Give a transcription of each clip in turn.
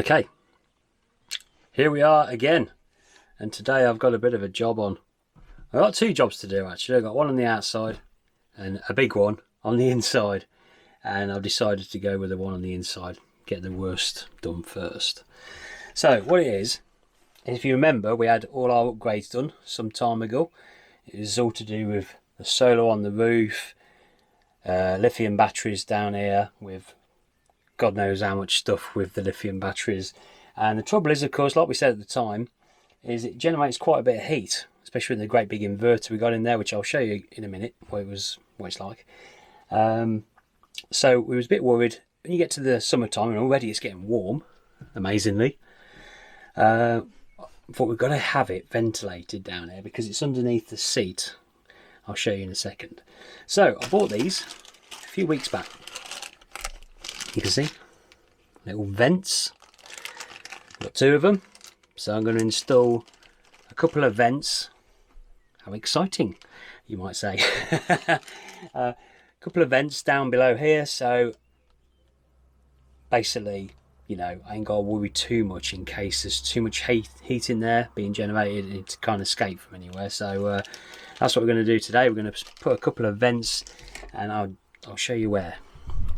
Okay, here we are again, and today I've got a bit of a job on. I've got two jobs to do actually. I've got one on the outside and a big one on the inside, and I've decided to go with the one on the inside, get the worst done first. So what it is, if you remember, we had all our upgrades done some time ago. It was all to do with the solar on the roof, lithium batteries down here with God knows how much stuff with the lithium batteries. And the trouble is, of course, like we said at the time, is it generates quite a bit of heat, especially with the great big inverter we got in there, which I'll show you in a minute what it's like. So we was a bit worried when you get to the summertime, and already it's getting warm, amazingly. But we've got to have it ventilated down here because it's underneath the seat. I'll show you in a second. So I bought these a few weeks back. You can see little vents. I've got two of them, so I'm going to install a couple of vents. How exciting, you might say. A couple of vents down below here, so basically, you know, I ain't got to worry too much in case there's too much heat in there being generated and it can't escape from anywhere. So that's what we're going to do today. We're going to put a couple of vents, and I'll show you where.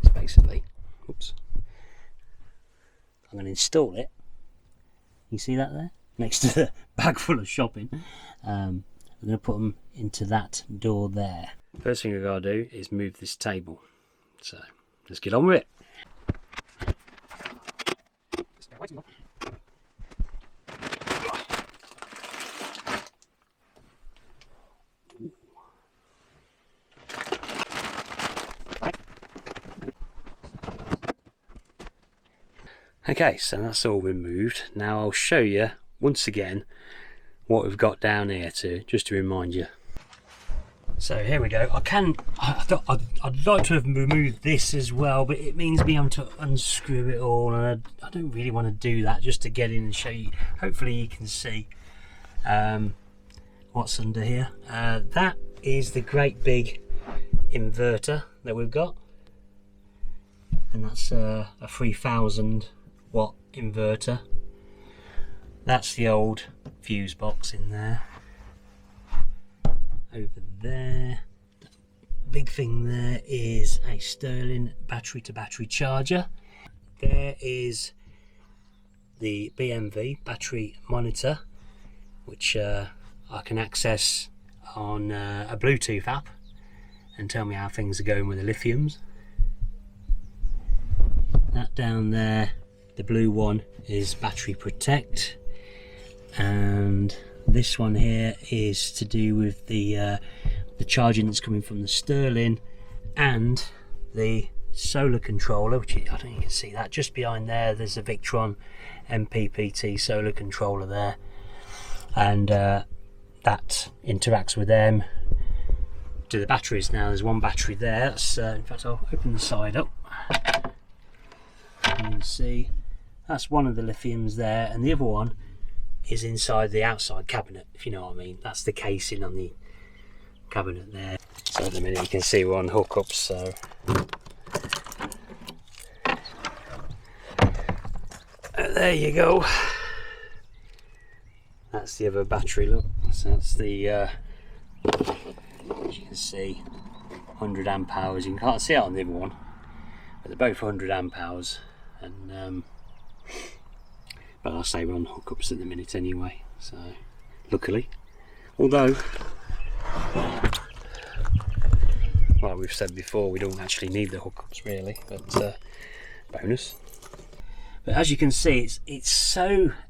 It's basically, oops, I'm going to install it. You see that there next to the bag full of shopping. I'm going to put them into that door there. First thing we've got to do is move this table, so let's get on with it. Okay, so that's all removed. Now I'll show you once again what we've got down here just to remind you. So here we go. I'd like to have removed this as well, but it means me having to unscrew it all, and I don't really want to do that, just to get in and show you. Hopefully you can see what's under here. That is the great big inverter that we've got, and that's a 3000 watt inverter. That's the old fuse box in there. Over there, the big thing there is a Sterling battery to battery charger. There is the BMW battery monitor, which I can access on a Bluetooth app and tell me how things are going with the lithiums. That down there, the blue one, is battery protect, and this one here is to do with the charging that's coming from the Sterling and the solar controller, which I don't think you can see that. Just behind there, there's a Victron MPPT solar controller there, and that interacts with them to the batteries. Now there's one battery there. That's in fact, I'll open the side up. You can see that's one of the lithiums there, and the other one is inside the outside cabinet, if you know what I mean. That's the casing on the cabinet there. So at the minute you can see we're on hookups, so there you go. That's the other battery, look. So that's the as you can see, 100 amp hours. You can't see it on the other one, but they're both 100 amp hours. And but I'll say we're on hookups at the minute anyway, so luckily. Although, like we've said before, we don't actually need the hookups really, but bonus. But as you can see,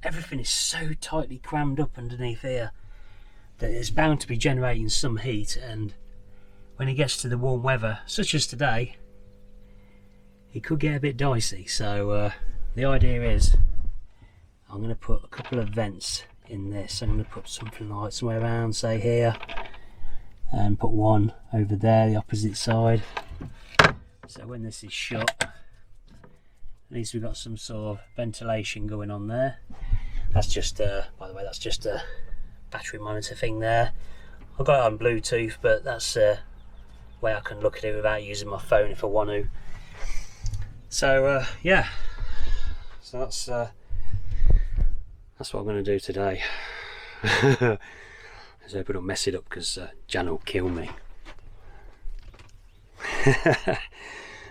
everything is so tightly crammed up underneath here that it's bound to be generating some heat, and when it gets to the warm weather, such as today, it could get a bit dicey. So the idea is I'm going to put a couple of vents in this. I'm going to put something like somewhere around, say here, and put one over there, the opposite side. So when this is shut, at least we've got some sort of ventilation going on there. That's just, by the way, that's just a battery monitor thing there. I've got it on Bluetooth, but that's a way I can look at it without using my phone if I want to. So yeah, so that's that's what I'm going to do today. Let's hope I don't mess it up, because Jan will kill me.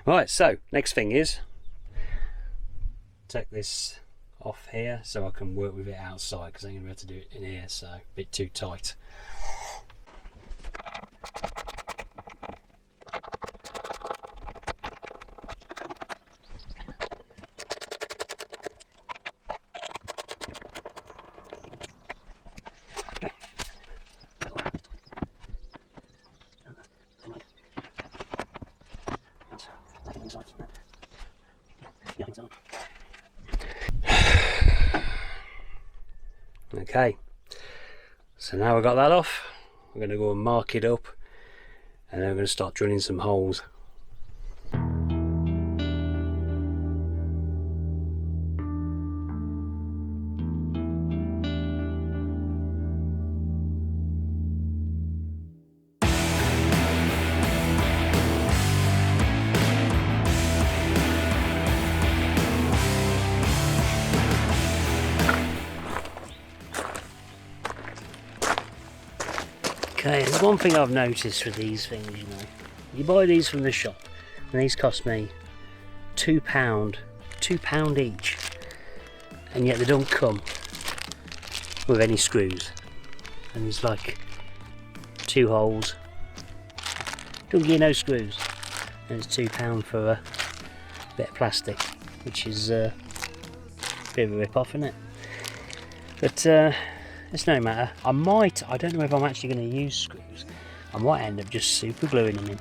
Right, so next thing is take this off here so I can work with it outside, because I'm going to be able to do it in here, so a bit too tight. Okay, so now we've got that off, we're going to go and mark it up, and then we're going to start drilling some holes. Okay, there's one thing I've noticed with these things, you know. You buy these from the shop, and these cost me £2 each, and yet they don't come with any screws. And there's like 2 holes, don't give you no screws, and it's £2 for a bit of plastic, which is a bit of a rip off, isn't it? But it's no matter. I don't know if I'm actually going to use screws. I might end up just super gluing them in.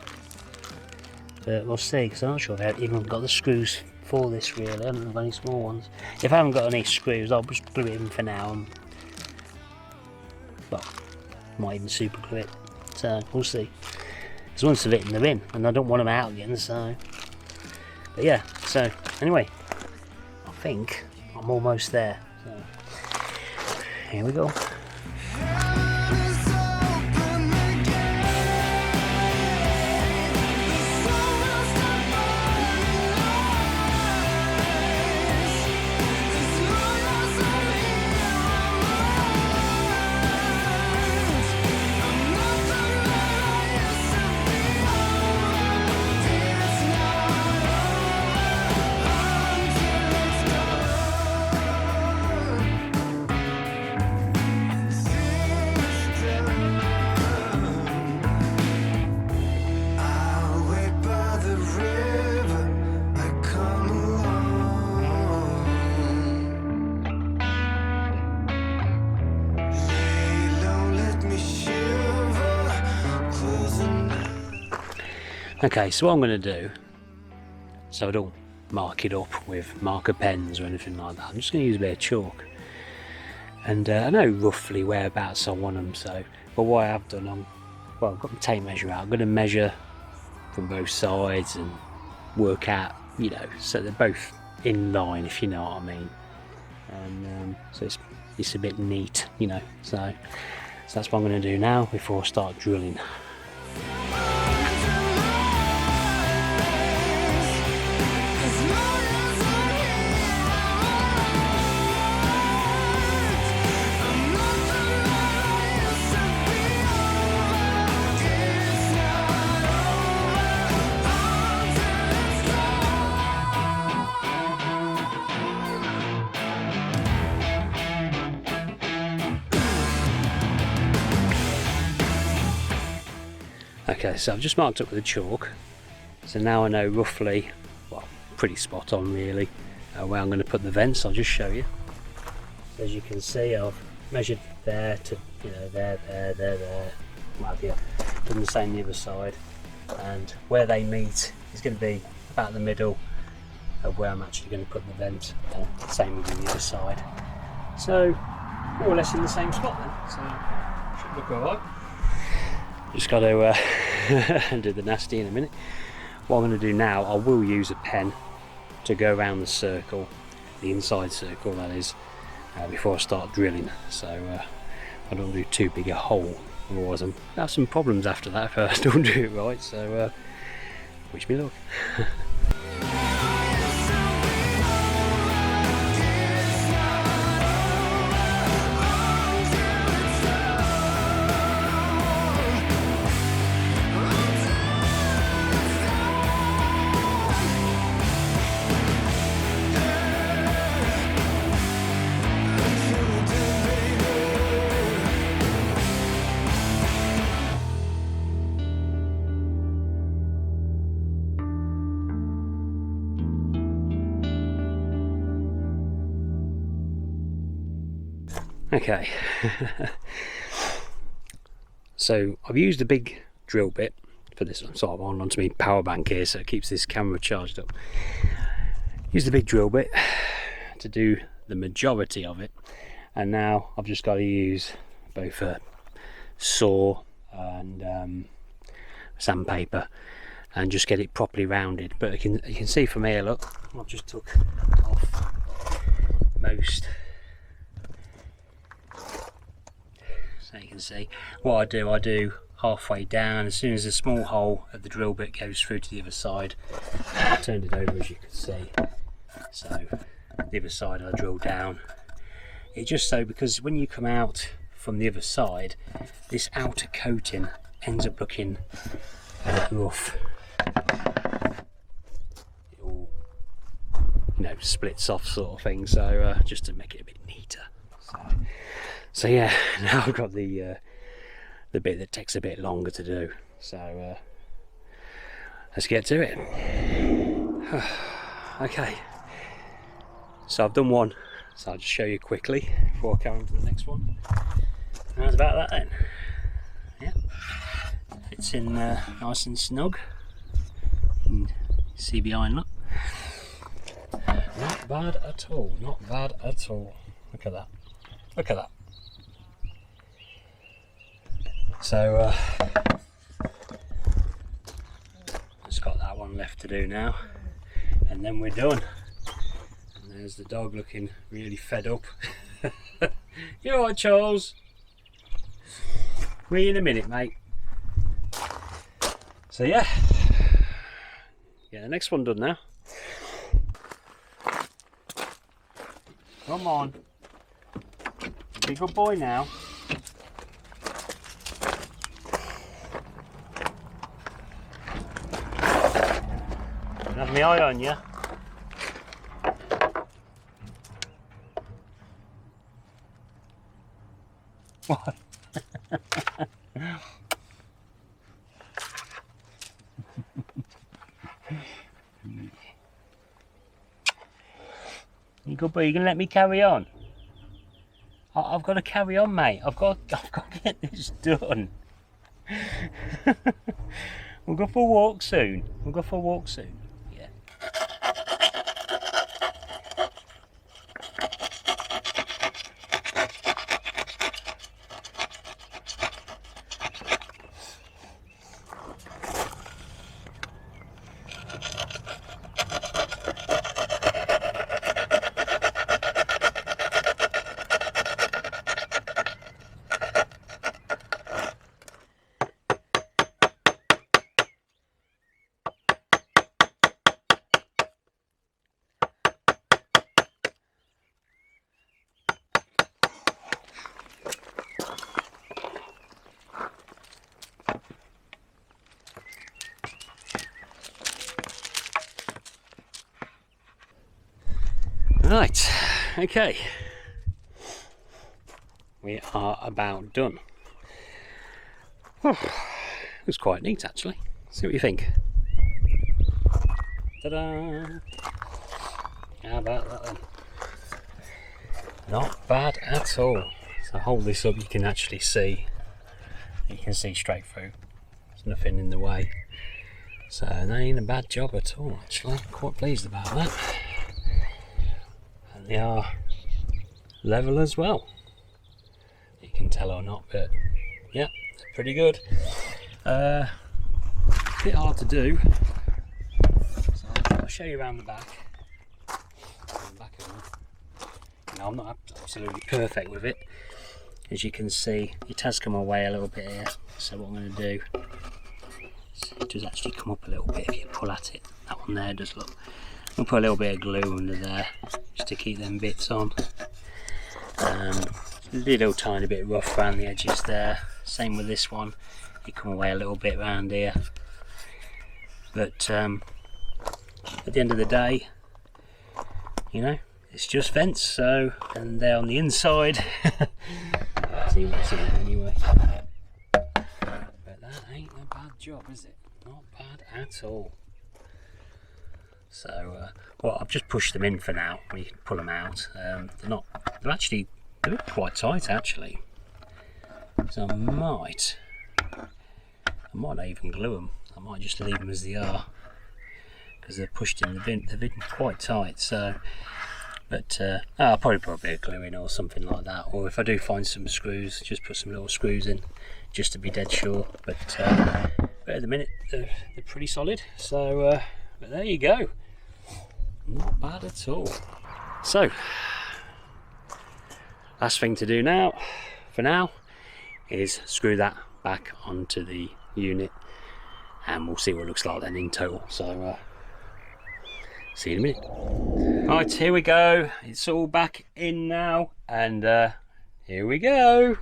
But we'll see, because I'm not sure if I've even got the screws for this really. I don't have any small ones. If I haven't got any screws, I'll just glue it in for now. And, well, might even super glue it. So we'll see. There's once of it in the bin, and I don't want them out again, so. But yeah, so anyway, I think I'm almost there. So. Here we go. Okay, so what I'm going to do, so I don't mark it up with marker pens or anything like that, I'm just going to use a bit of chalk. And I know roughly whereabouts I want them, so, but what I have done, I've got the tape measure out. I'm going to measure from both sides and work out, you know, so they're both in line, if you know what I mean. And so it's a bit neat, you know, so that's what I'm going to do now before I start drilling. Okay, so I've just marked up with the chalk, so now I know roughly, well, pretty spot on really, where I'm going to put the vents. I'll just show you. So as you can see, I've measured there to, you know, there, what have you. Done the same the other side, and where they meet is going to be about the middle of where I'm actually going to put the vent. Same with the other side. So more or less in the same spot then. So should look alright. Just got to do the nasty in a minute. What I'm going to do now, I will use a pen to go around the circle, the inside circle that is, before I start drilling, so I don't do too big a hole, otherwise I'm going to have some problems after that if I don't do it right, so wish me luck. Okay. So I've used a big drill bit for this. I'm sort of on onto my power bank here, so it keeps this camera charged up. Used a big drill bit to do the majority of it, and now I've just got to use both a saw and sandpaper and just get it properly rounded. But you can see from here, look, I've just took off most. So you can see what I do halfway down. As soon as a small hole at the drill bit goes through to the other side, I turned it over, as you can see. So the other side I drill down. It just so, because when you come out from the other side, this outer coating ends up looking a bit rough. It all, you know, splits off sort of thing. So just to make it a bit neater. So yeah, now I've got the bit that takes a bit longer to do. So let's get to it. Okay. So I've done one, so I'll just show you quickly before I carry on to the next one. And that's about that then. Yeah, fits in nice and snug. You can see behind, look. Not bad at all, not bad at all. Look at that, look at that. So just got that one left to do now, and then we're done. There's the dog looking really fed up. You alright, Charles? Me in a minute, mate. So yeah, the next one done now. Come on, be a good boy now. Don't have my eye on you. What? You good boy, you gonna let me carry on? I've got to carry on, mate. I've got to get this done. We'll go for a walk soon. We'll go for a walk soon. Yeah. Right, okay, we are about done. Oh, it was quite neat actually. See what you think. Ta-da! How about that then? Not bad at all. So hold this up, you can actually see. You can see straight through. There's nothing in the way. So that ain't a bad job at all actually. I'm quite pleased about that. They are level as well. You can tell or not, but yeah, they're pretty good. A bit hard to do. So I'll show you around the back. The back of them. You know, I'm not absolutely perfect with it. As you can see, it has come away a little bit here. So what I'm going to do, it does actually come up a little bit if you pull at it. That one there does look. We'll put a little bit of glue under there just to keep them bits on. A little tiny bit rough around the edges there. Same with this one. It come away a little bit around here. But at the end of the day, you know, it's just fence. So, and they're on the inside. See what's in it anyway. But that ain't a bad job, is it? Not bad at all. So, well, I've just pushed them in for now. We can pull them out. They're actually They look quite tight actually, so I might not even glue them. I might just leave them as they are because they're pushed in the bin. They've been quite tight. So, but I'll probably put a bit of glue in or something like that. Or if I do find some screws, just put some little screws in, just to be dead sure. But at the minute they're pretty solid. So, but there you go. Not bad at all. So, last thing to do now, for now, is screw that back onto the unit, and we'll see what it looks like then in total. So, see you in a minute. Right, here we go. It's all back in now, and here we go.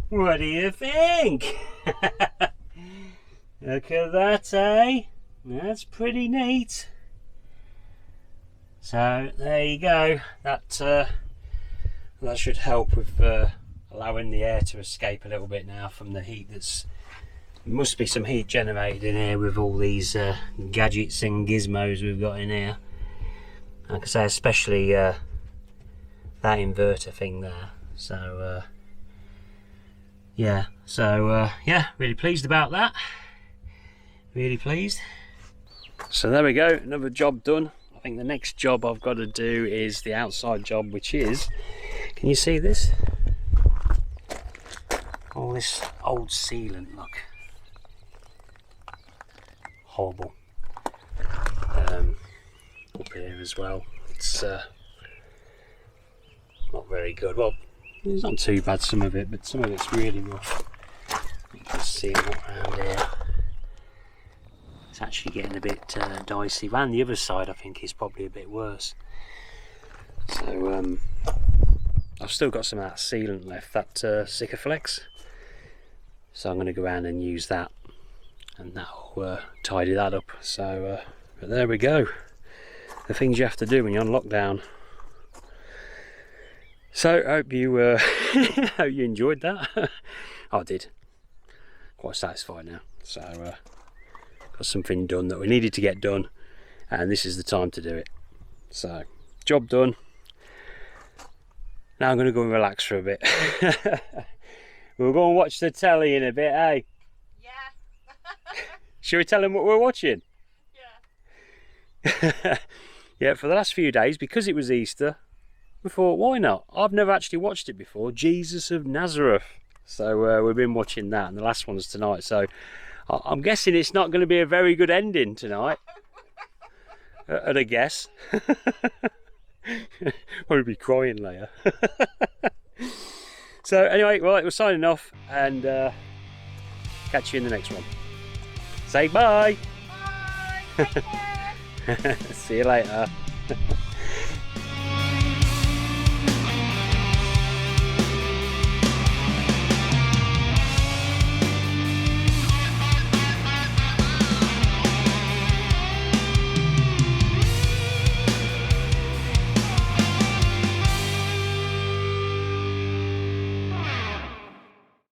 What do you think? Look at that, eh? That's pretty neat. So there you go. That should help with allowing the air to escape a little bit now from the heat. Must be some heat generated in here with all these gadgets and gizmos we've got in here. Like I say, especially that inverter thing there. So yeah, yeah, really pleased about that. Really pleased. So there we go, another job done. I think the next job I've got to do is the outside job, which is, can you see this? All this old sealant, look. Horrible. Up here as well, it's not very good. Well, it's not too bad, some of it, but some of it's really rough. You can see it around here. It's actually getting a bit dicey. And the other side, I think, is probably a bit worse. So I've still got some of that sealant left, that Sikaflex. So I'm going to go around and use that, and that'll tidy that up. So, but there we go. The things you have to do when you're on lockdown. So I hope you hope you enjoyed that. I did. Quite satisfied now. So got something done that we needed to get done, and this is the time to do it. So job done. Now I'm going to go and relax for a bit. We'll go and watch the telly in a bit, eh? Yeah. Shall we tell them what we're watching? Yeah. Yeah, for the last few days, because it was Easter, we thought, why not? I've never actually watched it before, Jesus of Nazareth. So we've been watching that, and the last one's tonight. So I'm guessing it's not going to be a very good ending tonight. At a guess. Probably be crying later. So anyway, well, we're signing off, and catch you in the next one. Say bye. Bye. Take care. See you later.